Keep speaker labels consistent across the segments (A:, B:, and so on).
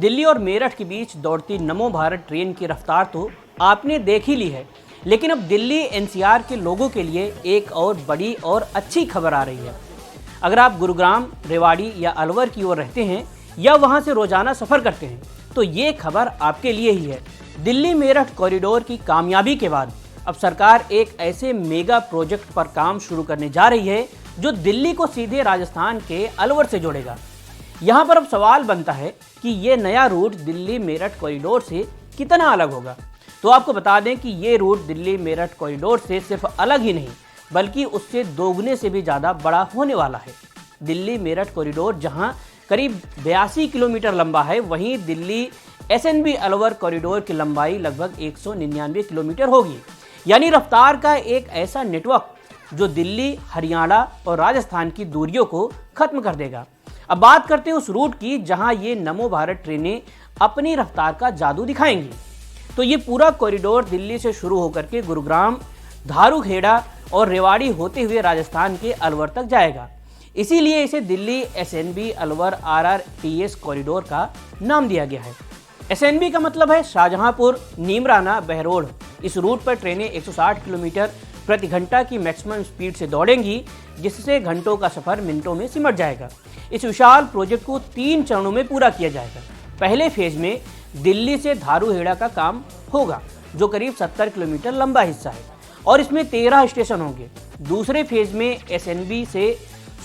A: दिल्ली और मेरठ के बीच दौड़ती नमो भारत ट्रेन की रफ्तार तो आपने देख ही ली है, लेकिन अब दिल्ली एनसीआर के लोगों के लिए एक और बड़ी और अच्छी खबर आ रही है। अगर आप गुरुग्राम, रेवाड़ी या अलवर की ओर रहते हैं या वहां से रोजाना सफर करते हैं तो ये खबर आपके लिए ही है। दिल्ली मेरठ कॉरिडोर की कामयाबी के बाद अब सरकार एक ऐसे मेगा प्रोजेक्ट पर काम शुरू करने जा रही है जो दिल्ली को सीधे राजस्थान के अलवर से जोड़ेगा। यहाँ पर अब सवाल बनता है कि ये नया रूट दिल्ली मेरठ कॉरिडोर से कितना अलग होगा। तो आपको बता दें कि ये रूट दिल्ली मेरठ कॉरिडोर से सिर्फ अलग ही नहीं बल्कि उससे दोगुने से भी ज़्यादा बड़ा होने वाला है। दिल्ली मेरठ कॉरिडोर जहाँ करीब 82 किलोमीटर लंबा है, वहीं दिल्ली एसएनबी अलवर कॉरिडोर की लंबाई लगभग 199 किलोमीटर होगी। यानी रफ्तार का एक ऐसा नेटवर्क जो दिल्ली, हरियाणा और राजस्थान की दूरियों को खत्म कर देगा। अब बात करते हैं उस रूट की जहां ये नमो भारत ट्रेनें अपनी रफ्तार का जादू दिखाएंगी। तो ये पूरा कॉरिडोर दिल्ली से शुरू होकर के गुरुग्राम, धारूखेड़ा और रेवाड़ी होते हुए राजस्थान के अलवर तक जाएगा। इसीलिए इसे Delhi SNB Alwar RRTS corridor का नाम दिया गया है। एसएनबी का मतलब है शाहजहांपुर, नीमराना, बहरोड। इस रूट पर ट्रेनें 160 किलोमीटर प्रति घंटा की मैक्सिमम स्पीड से दौड़ेंगी, जिससे घंटों का सफर मिनटों में सिमट जाएगा। इस विशाल प्रोजेक्ट को 3 चरणों में पूरा किया जाएगा। पहले फेज में दिल्ली से धारूहेड़ा का काम होगा, जो करीब 70 किलोमीटर लंबा हिस्सा है और इसमें 13 स्टेशन होंगे। दूसरे फेज में एसएनबी से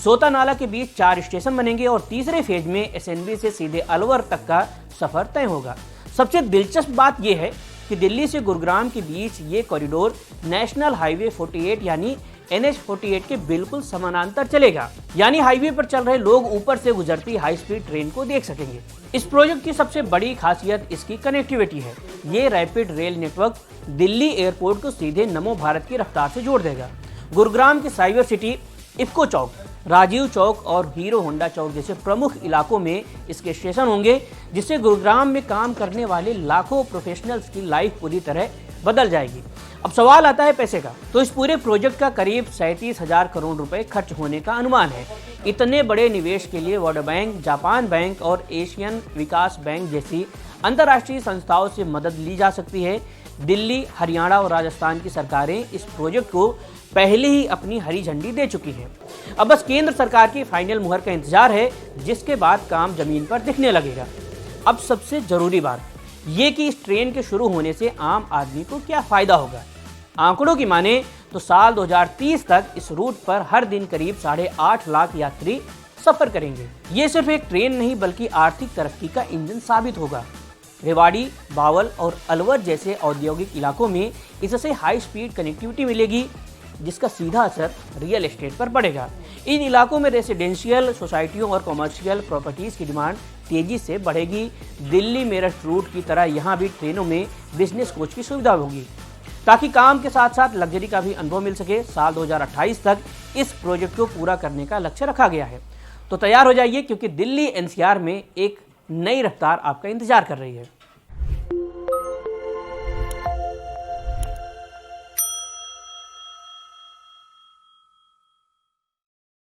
A: सोतानाला के बीच 4 स्टेशन बनेंगे और तीसरे फेज में एसएनबी से सीधे अलवर तक का सफर तय होगा। सबसे दिलचस्प बात यह है कि दिल्ली से गुरुग्राम के बीच ये कॉरिडोर नेशनल हाईवे 48 यानी NH48 के बिल्कुल समानांतर चलेगा। यानी हाईवे पर चल रहे लोग ऊपर से गुजरती हाई स्पीड ट्रेन को देख सकेंगे। इस प्रोजेक्ट की सबसे बड़ी खासियत इसकी कनेक्टिविटी है। ये rapid rail network Delhi airport को सीधे नमो भारत की रफ्तार से जोड़ देगा। गुरुग्राम के साइबर सिटी, इफ्को चौक, राजीव चौक और हीरो होंडा चौक जैसे प्रमुख इलाकों में इसके स्टेशन होंगे, जिससे गुरुग्राम में काम करने वाले लाखों प्रोफेशनल्स की लाइफ पूरी तरह बदल जाएगी। अब सवाल आता है पैसे का। तो इस पूरे प्रोजेक्ट का करीब 37,000 करोड़ रुपए खर्च होने का अनुमान है। इतने बड़े निवेश के लिए वर्ल्ड बैंक, जापान बैंक और एशियन विकास बैंक जैसी अंतर्राष्ट्रीय संस्थाओं से मदद ली जा सकती है। दिल्ली, हरियाणा और राजस्थान की सरकारें इस प्रोजेक्ट को पहले ही अपनी हरी झंडी दे चुकी हैं। अब बस केंद्र सरकार की फाइनल मुहर का इंतजार है, जिसके बाद काम जमीन पर दिखने लगेगा। अब सबसे जरूरी बात ये कि इस ट्रेन के शुरू होने से आम आदमी को क्या फायदा होगा। आंकड़ों की माने तो साल 2030 तक इस रूट पर हर दिन करीब 8.5 लाख यात्री सफर करेंगे। ये सिर्फ एक ट्रेन नहीं बल्कि आर्थिक तरक्की का इंजन साबित होगा। रेवाड़ी, बावल और अलवर जैसे औद्योगिक इलाकों में इससे हाई स्पीड कनेक्टिविटी मिलेगी, जिसका सीधा असर रियल एस्टेट पर पड़ेगा। इन इलाकों में रेसिडेंशियल सोसाइटियों और कमर्शियल प्रॉपर्टीज की डिमांड तेजी से बढ़ेगी। दिल्ली मेरठ रूट की तरह यहाँ भी ट्रेनों में बिजनेस कोच की सुविधा होगी, ताकि काम के साथ साथ लग्जरी का भी अनुभव मिल सके। साल 2028 तक इस प्रोजेक्ट को पूरा करने का लक्ष्य रखा गया है। तो तैयार हो जाइए, क्योंकि दिल्ली एनसीआर में एक नई रफ्तार आपका इंतजार कर रही है।